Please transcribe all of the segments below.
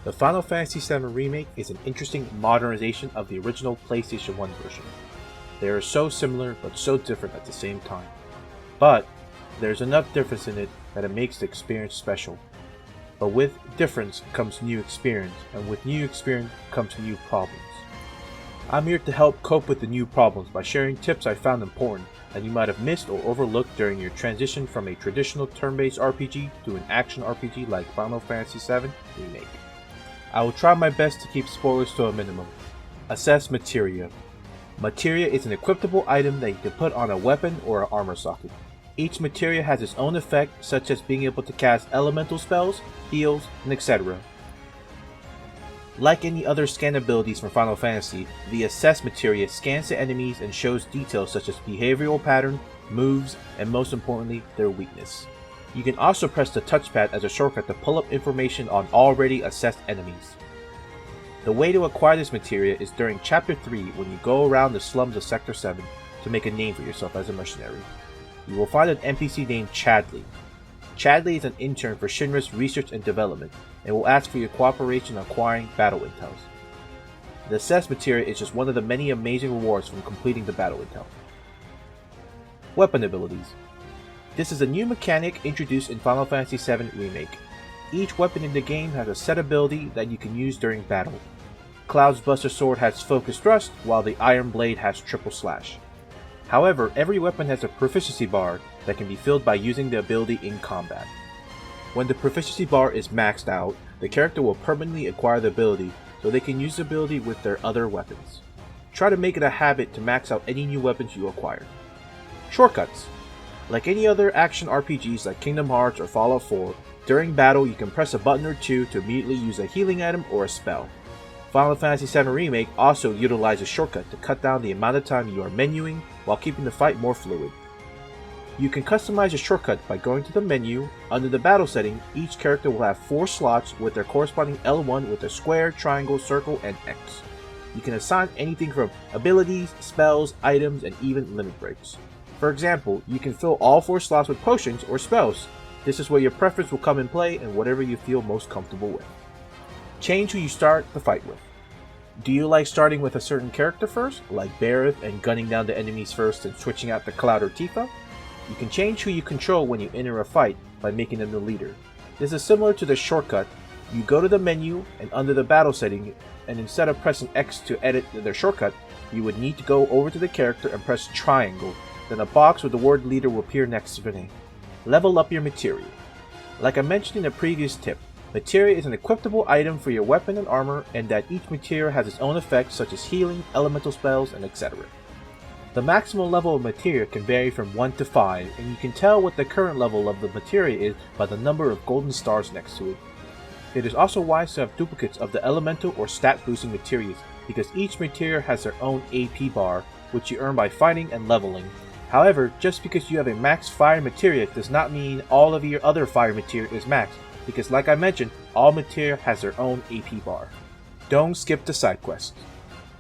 The Final Fantasy VII Remake is an interesting modernization of the original PlayStation 1 version. They are so similar but so different at the same time. But there's enough difference in it that it makes the experience special. But with difference comes new experience, and with new experience comes new problems. I'm here to help cope with the new problems by sharing tips I found important that you might have missed or overlooked during your transition from a traditional turn-based RPG to an action RPG like Final Fantasy VII Remake. I will try my best to keep spoilers to a minimum. Assess Materia. Materia is an equipable item that you can put on a weapon or an armor socket. Each materia has its own effect, such as being able to cast elemental spells, heals, and etc. Like any other scan abilities from Final Fantasy, the Assess materia scans the enemies and shows details such as behavioral pattern, moves, and most importantly, their weakness. You can also press the touchpad as a shortcut to pull up information on already assessed enemies. The way to acquire this materia is during Chapter 3 when you go around the slums of Sector 7 to make a name for yourself as a mercenary. You will find an NPC named Chadley. Chadley is an intern for Shinra's research and development and will ask for your cooperation on acquiring battle intels. The Assess materia is just one of the many amazing rewards from completing the battle intel. Weapon abilities. This is a new mechanic introduced in Final Fantasy VII Remake. Each weapon in the game has a set ability that you can use during battle. Cloud's Buster Sword has Focus Thrust, while the Iron Blade has Triple Slash. However, every weapon has a proficiency bar that can be filled by using the ability in combat. When the proficiency bar is maxed out, the character will permanently acquire the ability so they can use the ability with their other weapons. Try to make it a habit to max out any new weapons you acquire. Shortcuts. Like any other action RPGs like Kingdom Hearts or Fallout 4, during battle you can press a button or two to immediately use a healing item or a spell. Final Fantasy VII Remake also utilizes a shortcut to cut down the amount of time you are menuing while keeping the fight more fluid. You can customize a shortcut by going to the menu. Under the battle setting, each character will have 4 slots with their corresponding L1 with a square, triangle, circle, and X. You can assign anything from abilities, spells, items, and even limit breaks. For example, you can fill all 4 slots with potions or spells. This is where your preference will come in play and whatever you feel most comfortable with. Change who you start the fight with. Do you like starting with a certain character first, like Barrett, and gunning down the enemies first and switching out to Cloud or Tifa? You can change who you control when you enter a fight by making them the leader. This is similar to the shortcut. You go to the menu and under the battle setting, and instead of pressing X to edit their shortcut, you would need to go over to the character and press triangle. Then a box with the word leader will appear next to the name. Level up your materia. Like I mentioned in a previous tip, materia is an equipable item for your weapon and armor, and that each materia has its own effects such as healing, elemental spells, and etc. The maximum level of materia can vary from 1 to 5, and you can tell what the current level of the materia is by the number of golden stars next to it. It is also wise to have duplicates of the elemental or stat boosting materials, because each materia has their own AP bar, which you earn by fighting and leveling. However, just because you have a max fire materia does not mean all of your other fire materia is maxed, because like I mentioned, all materia has their own AP bar. Don't skip the side quests.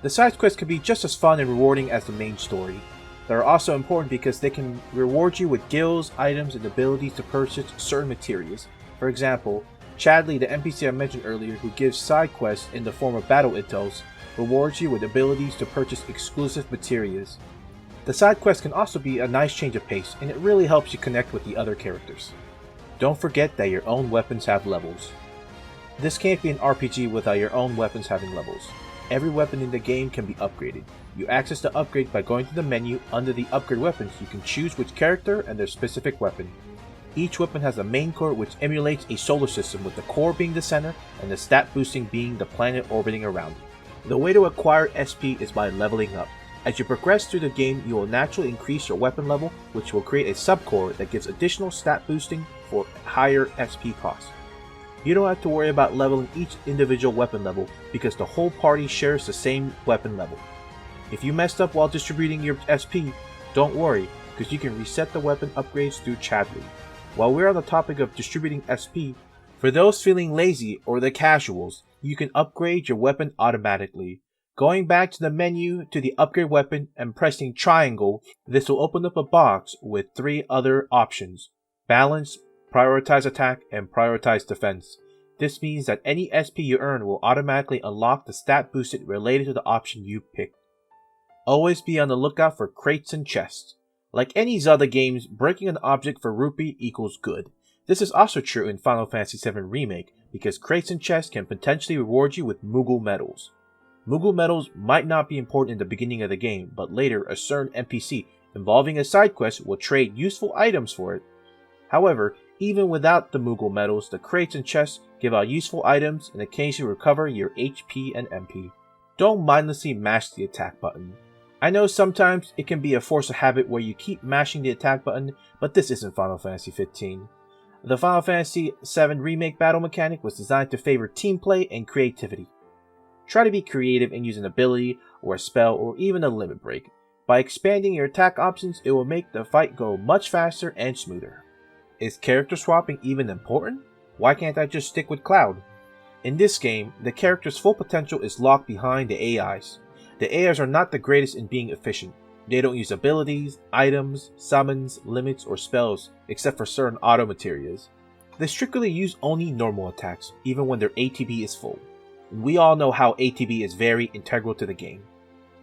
The side quests can be just as fun and rewarding as the main story. They are also important because they can reward you with gills, items, and abilities to purchase certain materials. For example, Chadley, the NPC I mentioned earlier, who gives side quests in the form of battle intels, rewards you with abilities to purchase exclusive materials. The side quests can also be a nice change of pace, and it really helps you connect with the other characters. Don't forget that your own weapons have levels. This can't be an RPG without your own weapons having levels. Every weapon in the game can be upgraded. You access the upgrade by going to the menu. Under the upgrade weapons, you can choose which character and their specific weapon. Each weapon has a main core which emulates a solar system, with the core being the center and the stat boosting being the planet orbiting around it. The way to acquire SP is by leveling up. As you progress through the game, you will naturally increase your weapon level, which will create a subcore that gives additional stat boosting for higher SP costs. You don't have to worry about leveling each individual weapon level because the whole party shares the same weapon level. If you messed up while distributing your SP, don't worry, because you can reset the weapon upgrades through Chadley. While we're on the topic of distributing SP, for those feeling lazy or the casuals, you can upgrade your weapon automatically. Going back to the menu to the upgrade weapon and pressing triangle, this will open up a box with 3 other options: balance, prioritize attack, and prioritize defense. This means that any SP you earn will automatically unlock the stat boosted related to the option you picked. Always be on the lookout for crates and chests. Like any Zelda games, breaking an object for rupee equals good. This is also true in Final Fantasy VII Remake, because crates and chests can potentially reward you with Moogle medals. Moogle medals might not be important in the beginning of the game, but later a certain NPC involving a side quest will trade useful items for it. However, even without the Moogle medals, the crates and chests give out useful items and occasionally recover your HP and MP. Don't mindlessly mash the attack button. I know sometimes it can be a force of habit where you keep mashing the attack button, but this isn't Final Fantasy 15. The Final Fantasy VII Remake battle mechanic was designed to favor team play and creativity. Try to be creative and use an ability, or a spell, or even a limit break. By expanding your attack options, it will make the fight go much faster and smoother. Is character swapping even important? Why can't I just stick with Cloud? In this game, the character's full potential is locked behind the AIs. The AIs are not the greatest in being efficient. They don't use abilities, items, summons, limits, or spells, except for certain auto materias. They strictly use only normal attacks, even when their ATB is full. And we all know how ATB is very integral to the game.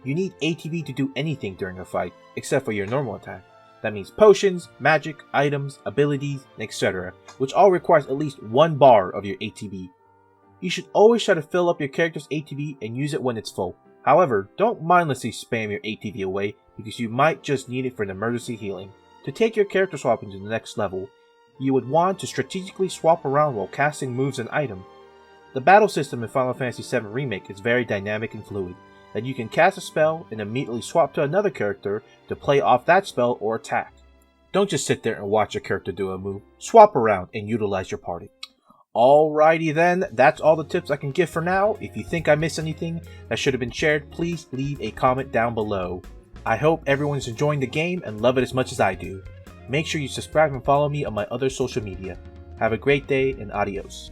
You need ATB to do anything during a fight, except for your normal attack. That means potions, magic, items, abilities, etc., which all requires at least 1 bar of your ATB. You should always try to fill up your character's ATB and use it when it's full. However, don't mindlessly spam your ATB away because you might just need it for an emergency healing. To take your character swapping to the next level, you would want to strategically swap around while casting moves and items. The battle system in Final Fantasy VII Remake is very dynamic and fluid, that you can cast a spell and immediately swap to another character to play off that spell or attack. Don't just sit there and watch your character do a move, swap around and utilize your party. Alrighty then, that's all the tips I can give for now. If you think I missed anything that should have been shared, please leave a comment down below. I hope everyone's enjoying the game and love it as much as I do. Make sure you subscribe and follow me on my other social media. Have a great day and adios.